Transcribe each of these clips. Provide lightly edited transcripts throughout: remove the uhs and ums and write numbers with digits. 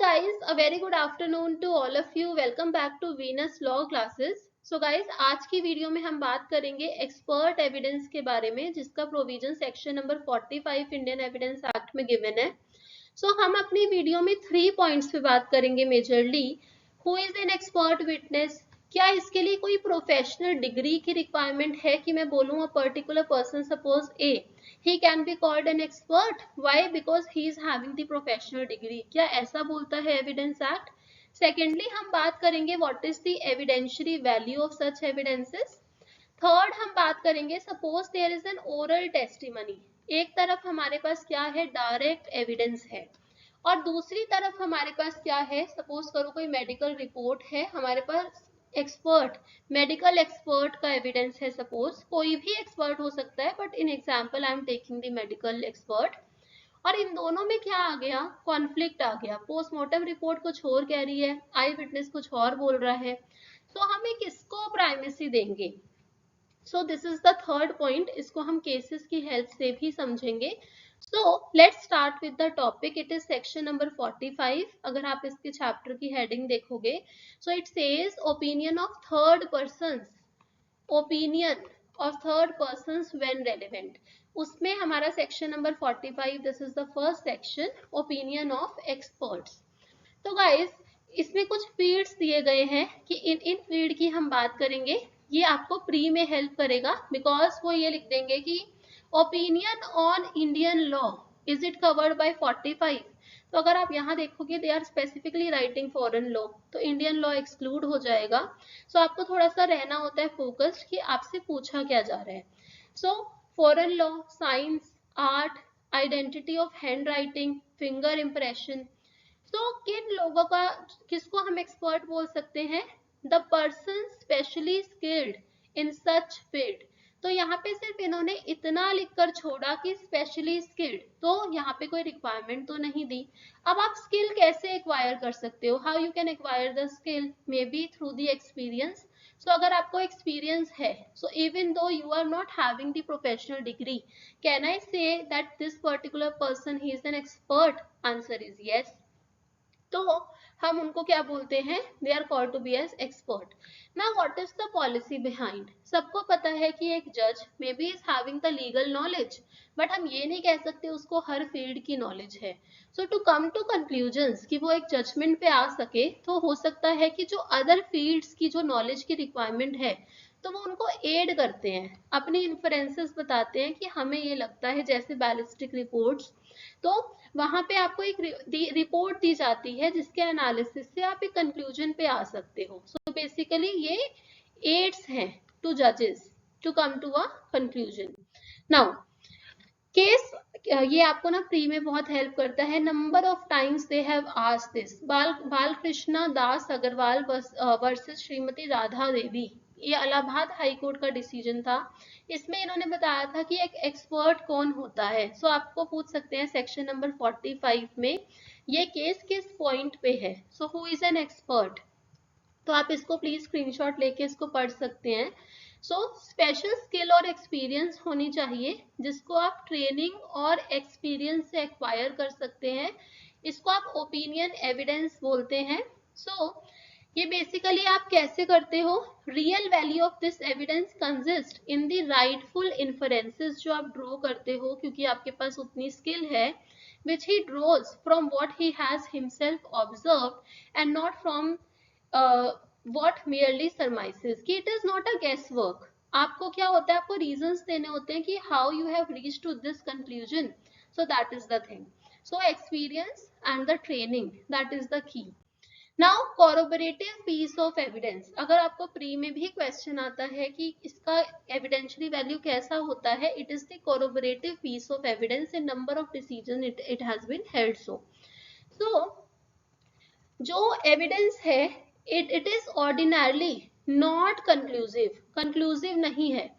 guys, a very good afternoon to all of you. Welcome back to Venus Law Classes. So guys, आज की video में हम बात करेंगे एक्सपर्ट एविडेंस के बारे में, जिसका provision section number 45 Indian evidence act में गिवन है. हम अपनी वीडियो में 3 पॉइंट्स पे बात करेंगे majorly. Who is an expert witness? क्या इसके लिए कोई प्रोफेशनल डिग्री की रिक्वायरमेंट है कि मैं बोलूँ a particular person, suppose A, he can be called an expert? Why? Because he is having the professional degree. क्या ऐसा बोलता है एविडेंस एक्ट? सेकेंडली हम बात करेंगे what is the evidentiary value of such evidences. Third हम बात करेंगे suppose there is an oral testimony. एक तरफ हमारे पास क्या है, डायरेक्ट एविडेंस है, और दूसरी तरफ हमारे पास क्या है, सपोज करो कोई मेडिकल रिपोर्ट है, हमारे पास एक्सपर्ट, मेडिकल एक्सपर्ट का एविडेंस है. सपोज कोई भी एक्सपर्ट हो सकता है, but in example I am taking the medical expert. और इन दोनों में क्या आ गया, कॉन्फ्लिक्ट आ गया. पोस्टमार्टम रिपोर्ट कुछ और कह रही है, आई विटनेस कुछ और बोल रहा है. हमें किसको प्राइमेसी देंगे? This is the third point. इसको हम केसेस की हेल्प से भी समझेंगे. Let's start with the topic. It is section number 45. अगर आप इसके चैप्टर की हेडिंग देखोगे, it says opinion of third persons, opinion of third persons when relevant. उसमें हमारा section number 45, this is the first section, opinion of experts. तो guys, इसमें कुछ फील्ड्स दिए गए हैं कि इन फील्ड की हम बात करेंगे. ये आपको प्री में हेल्प करेगा, बिकॉज वो ये लिख देंगे कि opinion on Indian law is it covered by 45. तो अगर आप यहाँ देखोगे they are specifically writing foreign law, तो इंडियन लॉ एक्सक्लूड हो जाएगा. आपको थोड़ा सा रहना होता है फोकस्ड कि आपसे पूछा क्या जा रहा है. Foreign law, science, art, identity of hand writing, finger impression. किन लोगों का, किसको हम एक्सपर्ट बोल सकते हैं? The person specially skilled in such field. तो यहाँ पे सिर्फ इन्होंने इतना लिखकर छोड़ा कि स्पेशली स्किल्ड, तो यहाँ पे कोई रिक्वायरमेंट तो नहीं दी. अब आप स्किल कैसे एक्वायर कर सकते हो? How you can acquire the skill? May be through the experience. अगर आपको एक्सपीरियंस है, even though you are not having the professional degree, can I say that this particular person he is an expert? Answer is yes. तो हम उनको क्या बोलते हैं? They are called to be as expert. Now what is the policy behind? सबको पता है कि एक जज may be is having the legal knowledge, but हम ये नहीं कह सकते उसको हर फील्ड की नॉलेज है. टू कम टू कंक्लूजन्स कि वो एक जजमेंट पे आ सके, तो हो सकता है कि जो अदर फील्ड्स की जो नॉलेज की रिक्वायरमेंट है, तो वो उनको एड करते हैं, अपनी इन्फ्रेंसेस बताते हैं कि हमें ये लगता है, जैसे बैलिस्टिक रिपोर्ट्स. तो वहां पे आपको एक रिपोर्ट दी जाती है जिसके एनालिसिस से आप एक कंक्लूजन पे आ सकते हो. बेसिकली ये एड्स हैं टू जजेस to come to a conclusion. Now case, ये आपको ना प्री में बहुत हेल्प करता है. Number of times they have asked this. Balkrishna Das Agarwal versus Shrimati Radha Devi. ये इलाहाबाद हाई कोर्ट का डिसीजन था. इसमें इन्होंने बताया था कि एक एक्सपर्ट कौन होता है. आपको पूछ सकते हैं सेक्शन नंबर 45 में ये केस किस पॉइंट पे है. Who is an expert? तो आप इसको प्लीज स्क्रीनशॉट लेके इसको पढ़ सकते हैं. स्पेशल स्किल और एक्सपीरियंस होनी चाहिए, जिसको आप ट्रेनिंग और एक्सपीरियंस से एक्वायर कर सकते हैं. इसको आप ओपिनियन एविडेंस बोलते हैं. ये बेसिकली आप कैसे करते हो? Real value of this evidence consist in the rightful inferences जो आप ड्रॉ करते हो, क्योंकि आपके पास उतनी स्किल है, which he draws from what he has himself observed and not from what merely surmises. कि it is not a guesswork. आपको क्या होता है, आपको reasons देने होते हैं कि how you have reached to this conclusion. That is the thing. Experience and the training, that is the key. Now corroborative piece of evidence. अगर आपको प्री में भी क्वेश्चन आता है कि इसका एविडेंशियरी वैल्यू कैसा होता है, it is the corroborative piece of evidence in number of decision it has been held. जो एविडेंस है it is ordinarily not conclusive. Conclusive नहीं है.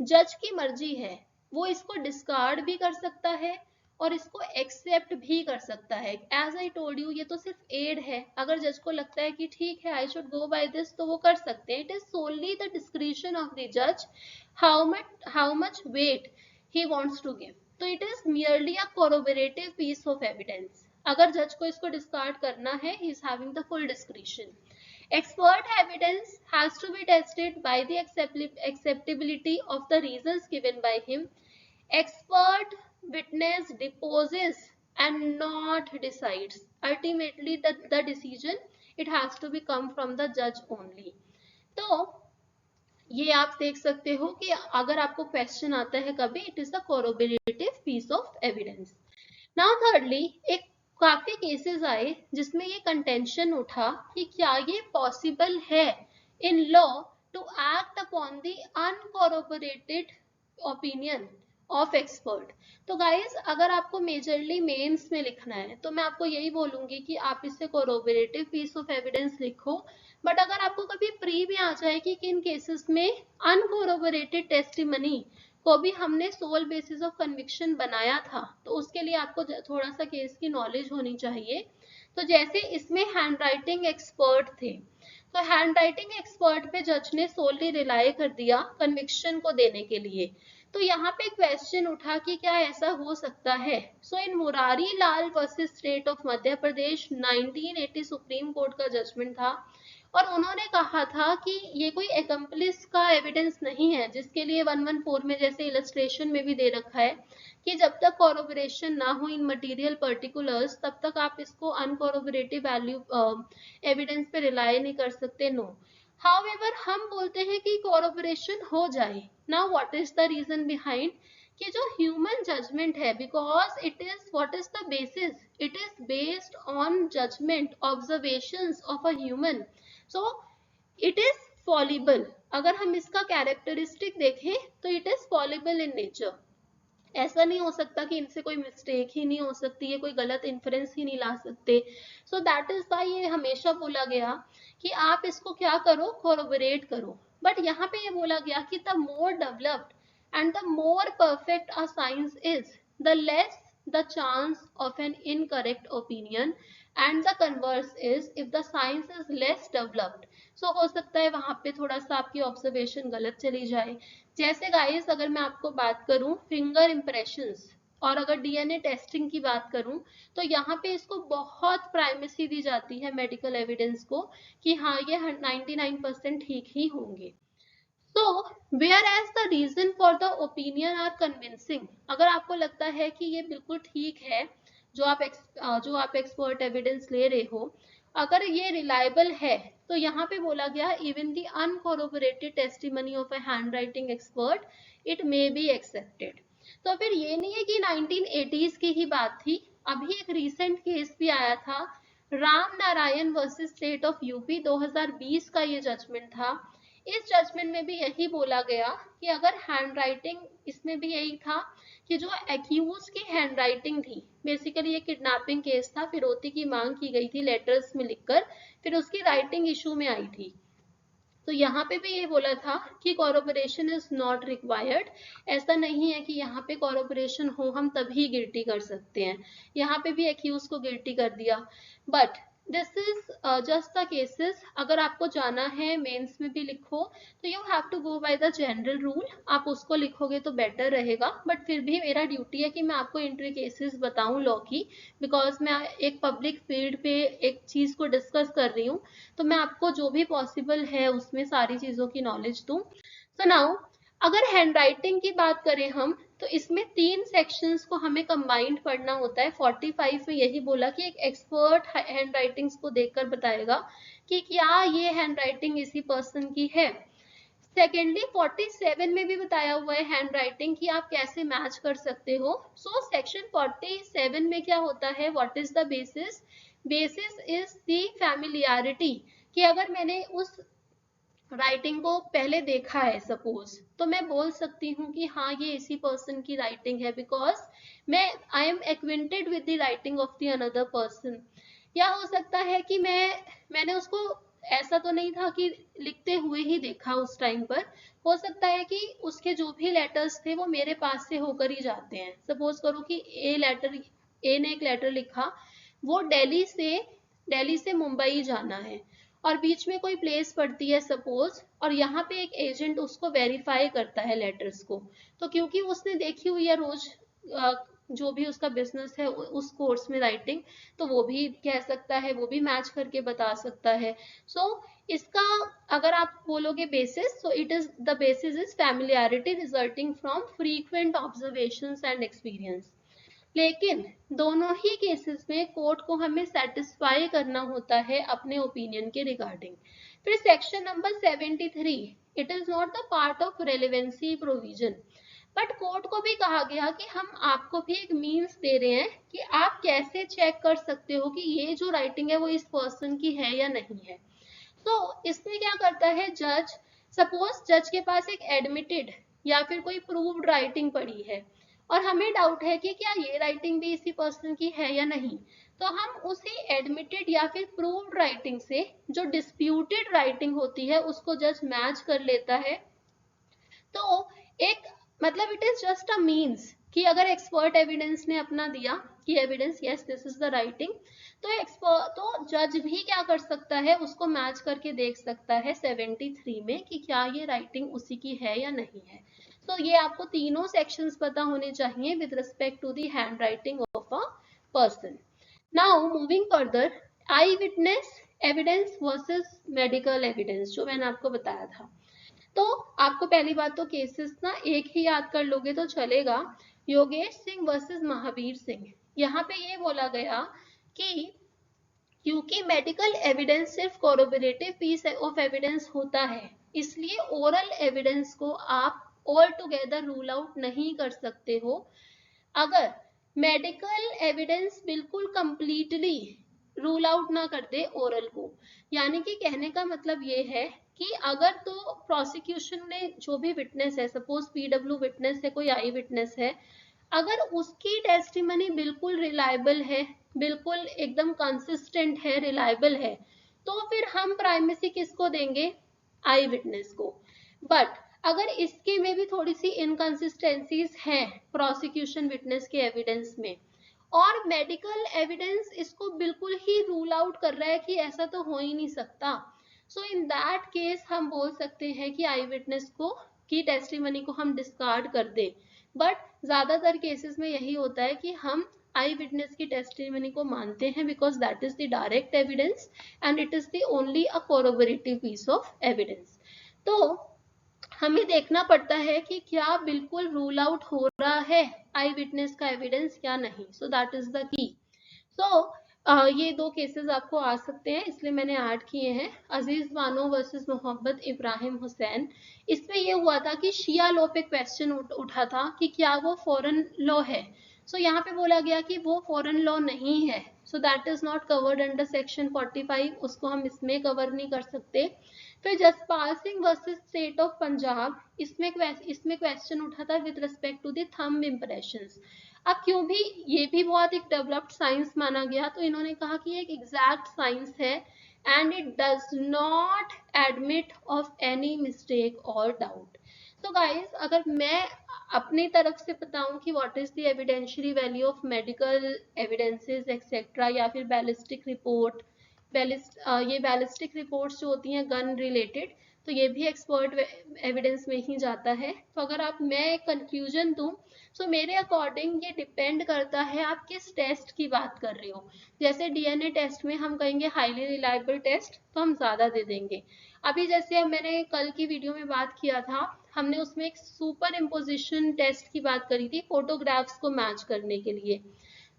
जज की मर्जी है, वो इसको डिस्कार्ड भी कर सकता है और इसको एक्सेप्ट भी कर सकता है. एज आई टोल्ड यू, ये तो सिर्फ एड है. अगर जज को लगता है कि ठीक है I should go by this, तो वो कर सकते हैं. It is solely the discretion of the जज how much weight he wants to give. तो it is merely a corroborative piece of evidence. अगर जज को इसको डिस्कार्ड करना है, he is having the full discretion. Expert evidence has to be tested by the acceptability of the reasons given by him. Expert witness deposes and not decides. Ultimately, the decision, it has to be come from the judge only. तो ये आप देख सकते हो कि अगर आपको question आता है कभी, it is the corroborative piece of evidence. Now thirdly, एक काफी केसेस आए जिसमें ये कंटेंशन उठा कि क्या ये पॉसिबल है in law to act upon the uncorroborated opinion of expert. तो गाइस, अगर आपको मेजरली मेंस में लिखना है तो मैं आपको यही बोलूंगी कि आप इसे कोरोबोरेटिव पीस ऑफ एविडेंस लिखो. बट अगर आपको कभी प्री में आ जाए कि किन केसेस में अनकोरोबोरेटेड टेस्टिमनी को भी हमने सोल बेसिस ऑफ कन्विक्शन बनाया था, तो उसके लिए आपको थोड़ा सा केस की नॉलेज होनी चाहिए. तो जैसे इसमें हैंडराइटिंग एक्सपर्ट थे, तो हैंडराइटिंग एक्सपर्ट पे जज ने सोलली रिलाई कर दिया कन्विक्शन को देने के लिए. तो यहाँ पे क्वेश्चन उठा कि क्या ऐसा हो सकता है. So in Murari Lal versus state of Madhya Pradesh 1980 supreme court का जजमेंट था, और उन्होंने कहा था कि ये कोई एकम्प्लिस का एविडेंस नहीं है, जिसके लिए 114 में जैसे इलस्ट्रेशन में भी दे रखा है कि जब तक कोरोबोरेशन ना हो इन मटेरियल पर्टिकुलर्स, तब तक आप इसको अनकोरोबोरेटिव वैल्यू एविडेंस पे रिलाई नहीं कर सकते. नो, हाउएवर हम बोलते हैं कि कोरोबोरेशन हो जाए. Now what is the reason behind कि जो ह्यूमन जजमेंट है, because it is what is the basis, it is based on judgment observations of a human. So it is fallible. अगर हम इसका कैरेक्टरिस्टिक देखें तो it is fallible in nature. ऐसा नहीं हो सकता कि इनसे कोई मिस्टेक ही नहीं हो सकती है, कोई गलत इन्फ्रेंस ही नहीं ला सकते. सो दैट इज वाई ये हमेशा बोला गया कि आप इसको क्या करो, कोरोबोरेट करो. बट यहाँ पे ये बोला गया कि the more developed and the more perfect a science is, the less the chance of an incorrect opinion, and the converse is, if the science is less developed, so हो सकता है वहां पे थोड़ा सा आपकी ऑब्जर्वेशन गलत चली जाए. जैसे गाइस, अगर मैं आपको बात करूं फिंगर इंप्रेशंस और अगर डीएनए टेस्टिंग की बात करूं, तो यहाँ पे इसको बहुत प्राइमेसी दी जाती है मेडिकल एविडेंस को कि हाँ ये 99% ठीक ही होंगे. So, whereas the reason for the opinion are convincing, अगर आपको लगता है कि ये बिल्कुल ठीक है जो आप एक्सपर्ट एविडेंस ले रहे हो, अगर ये रिलायबल है, तो यहाँ पे बोला गया even the uncorroborated testimony of a handwriting expert it may be accepted. तो फिर ये नहीं है कि 1980s की ही बात थी. अभी एक रिसेंट केस भी आया था, Ram Narayan versus state of UP, 2020 का ये जजमेंट था. इस जजमेंट में भी यही बोला गया कि अगर हैंडराइटिंग, इसमें भी यही था कि जो एक्यूज की हैंडराइटिंग थी, बेसिकली ये किडनैपिंग केस था, फिरौती की मांग की गई थी लेटर्स में लिखकर, फिर उसकी राइटिंग इशू में आई थी. तो यहाँ पे भी ये बोला था कि कोरोबोरेशन इज नॉट रिक्वायर्ड. ऐसा नहीं है कि यहाँ पे कोरोबोरेशन हो हम तभी गिल्टी कर सकते हैं. यहाँ पे भी एक्यूज को गिल्टी कर दिया. But this is just the cases. अगर आपको जाना है मेंस में भी लिखो, तो you have to go by the general rule. आप उसको लिखोगे तो बेटर रहेगा. बट फिर भी मेरा ड्यूटी है कि मैं आपको एंट्री केसेस बताऊं लॉ की, बिकॉज मैं एक पब्लिक फील्ड पे एक चीज को डिस्कस कर रही हूँ, तो मैं आपको जो भी पॉसिबल है उसमें सारी चीजों की नॉलेज दूं. सो नाउ, अगर हैंडराइटिंग की बात करें हम, तो इसमें 3 सेक्शंस को हमें कंबाइंड पढ़ना होता है. 45 में यही बोला कि एक एक्सपर्ट हैंडराइटिंग्स को देखकर बताएगा कि क्या ये हैंडराइटिंग इसी पर्सन की है. सेकेंडली 47 में भी बताया हुआ है हैंडराइटिंग कि आप कैसे मैच कर सकते हो. सो सेक्शन 47 में क्या होता है, what is the basis. Basis is the familiarity, कि अगर मैंने उस राइटिंग को पहले देखा है सपोज, तो मैं बोल सकती हूँ कि हाँ ये इसी पर्सन की राइटिंग है, बिकॉज मैं I am acquainted with the writing of the another person. या हो सकता है कि मैंने उसको, ऐसा तो नहीं था कि लिखते हुए ही देखा उस टाइम पर, हो सकता है कि उसके जो भी लेटर्स थे वो मेरे पास से होकर ही जाते हैं. सपोज करो कि ए ने एक लेटर लिखा, वो दिल्ली से मुंबई जाना है, और बीच में कोई प्लेस पड़ती है सपोज, और यहाँ पे एक एजेंट उसको वेरीफाई करता है लेटर्स को. तो क्योंकि उसने देखी हुई है रोज जो भी उसका बिजनेस है उस कोर्स में राइटिंग, तो वो भी कह सकता है, वो भी मैच करके बता सकता है। सो इसका अगर आप बोलोगे basis, so it is the basis is familiarity resulting from frequent observations and experience. लेकिन दोनों ही केसेस में कोर्ट को हमें सेटिस्फाई करना होता है अपने ओपिनियन के रिगार्डिंग। फिर section number 73, it is not the part of relevancy provision, but court को भी कहा गया कि हम आपको भी एक मीन्स दे रहे हैं कि आप कैसे चेक कर सकते हो कि ये जो राइटिंग है वो इस पर्सन की है या नहीं है। तो इसमें क्या करता है जज, सपोज जज के पास एक एडमिटेड या फिर कोई प्रूव्ड राइटिंग पड़ी है और हमें डाउट है कि क्या ये राइटिंग भी इसी पर्सन की है या नहीं, तो हम उसी एडमिटेड या फिर प्रूव्ड राइटिंग से जो डिस्प्यूटेड राइटिंग होती है उसको जज मैच कर लेता है। तो एक मतलब it is just a means कि अगर एक्सपर्ट एविडेंस ने अपना दिया कि evidence yes this is the writing, तो जज भी क्या कर सकता है, उसको मैच करके देख सकता है 73 में कि क्या ये राइटिंग उसी की है या नहीं है। तो ये आपको तीनों सेक्शंस पता होने चाहिए with respect to the handwriting of a person. Now moving further, eyewitness evidence versus medical evidence, जो मैंने आपको बताया था। तो आपको पहली बात तो केसेस ना एक ही याद कर लोगे तो चलेगा। योगेश सिंह वर्सेस महावीर सिंह, यहाँ पे ये बोला गया कि क्योंकि मेडिकल एविडेंस सिर्फ कोरोबोरेटिव पीस ऑफ एविडेंस होता है, इसलिए ओरल एविडेंस को आप ऑल टुगेदर रूल आउट नहीं कर सकते हो। अगर मेडिकल एविडेंस बिल्कुल कंप्लीटली रूल आउट ना कर दे ओरल को, यानी कि कहने का मतलब ये है कि अगर तो प्रोसिक्यूशन ने जो भी विटनेस है, सपोज पीडब्ल्यू विटनेस है, कोई आई विटनेस है, अगर उसकी टेस्टिमनी बिल्कुल रिलायबल है, बिल्कुल एकदम कंसिस्टेंट है, रिलायबल है, तो फिर हम प्राइमेसी किसको देंगे, आई विटनेस को। बट अगर इसके में भी थोड़ी सी इनकंसिस्टेंसीज हैं प्रोसिक्यूशन विटनेस के एविडेंस में, और मेडिकल एविडेंस इसको बिल्कुल ही रूल आउट कर रहा है कि ऐसा तो हो ही नहीं सकता, सो इन दैट केस हम बोल सकते हैं कि आई विटनेस को की टेस्टिमनी को हम डिस्कार्ड कर दें। बट ज्यादातर केसेस में यही होता है कि हम आई विटनेस की टेस्टिमनी को मानते हैं because that is the direct evidence and it is the only a corroborative piece of evidence. तो हमें देखना पड़ता है कि क्या बिल्कुल रूल आउट हो रहा है आई विटनेस का एविडेंस या नहीं, सो दैट इज द की। सो ये दो केसेस आपको आ सकते हैं, इसलिए मैंने ऐड किए हैं। अजीज बानो वर्सेस मोहम्मद इब्राहिम हुसैन, इसमें ये हुआ था कि शिया लॉ पे क्वेश्चन उठा था कि क्या वो फॉरेन लॉ है। सो यहाँ पे बोला गया कि वो फॉरेन लॉ नहीं है, so that is not covered under section 45, उसको हम इसमें कवर नहीं कर सकते। फिर Jaspal Singh versus state of Punjab, इसमें क्वेश्चन उठा था with respect to the thumb impressions. अब क्यों भी ये भी बहुत एक डेवलप्ड साइंस माना गया, तो इन्होंने कहा कि एक एग्जैक्ट साइंस है and it does not admit of any mistake और डाउट। तो गाइस अगर मैं अपनी तरफ से बताऊं कि what is the evidentiary value of medical evidences etcetera, या फिर बैलिस्टिक रिपोर्ट, ये बैलिस्टिक रिपोर्ट्स जो होती हैं गन रिलेटेड, तो ये भी एक्सपर्ट एविडेंस में ही जाता है। तो अगर आप मैं एक कंक्लूजन दूं, सो मेरे अकॉर्डिंग ये डिपेंड करता है आप किस टेस्ट की बात कर रहे हो। जैसे डीएनए टेस्ट में हम कहेंगे हाईली रिलायबल टेस्ट, तो हम ज्यादा दे देंगे। अभी जैसे मैंने कल की वीडियो में बात किया था, हमने उसमें एक सुपर इम्पोजिशन टेस्ट की बात करी थी फोटोग्राफ्स को मैच करने के लिए,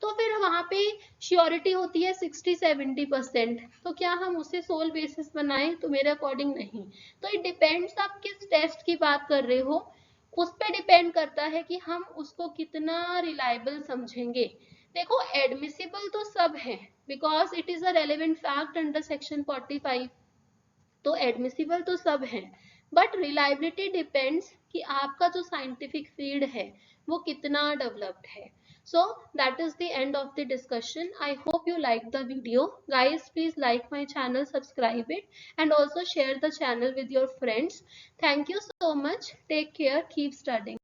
तो फिर वहां पे श्योरिटी होती है 60-70%, तो क्या हम उसे सोल बेसिस बनाएं, तो मेरे अकॉर्डिंग नहीं। तो इट डिपेंड्स आप किस टेस्ट की बात कर रहे हो, उस पर डिपेंड करता है कि हम उसको कितना रिलायबल समझेंगे। देखो एडमिसिबल तो सब है because it is a relevant fact under section 45, तो एडमिसिबल तो सब है, बट रिलायबिलिटी डिपेंड्स कि आपका जो साइंटिफिक फील्ड है वो कितना डेवलप्ड है। So that is the end of the discussion. I hope you liked the video. Guys, please like my channel, subscribe it, and also share the channel with your friends. Thank you so much. Take care. Keep studying.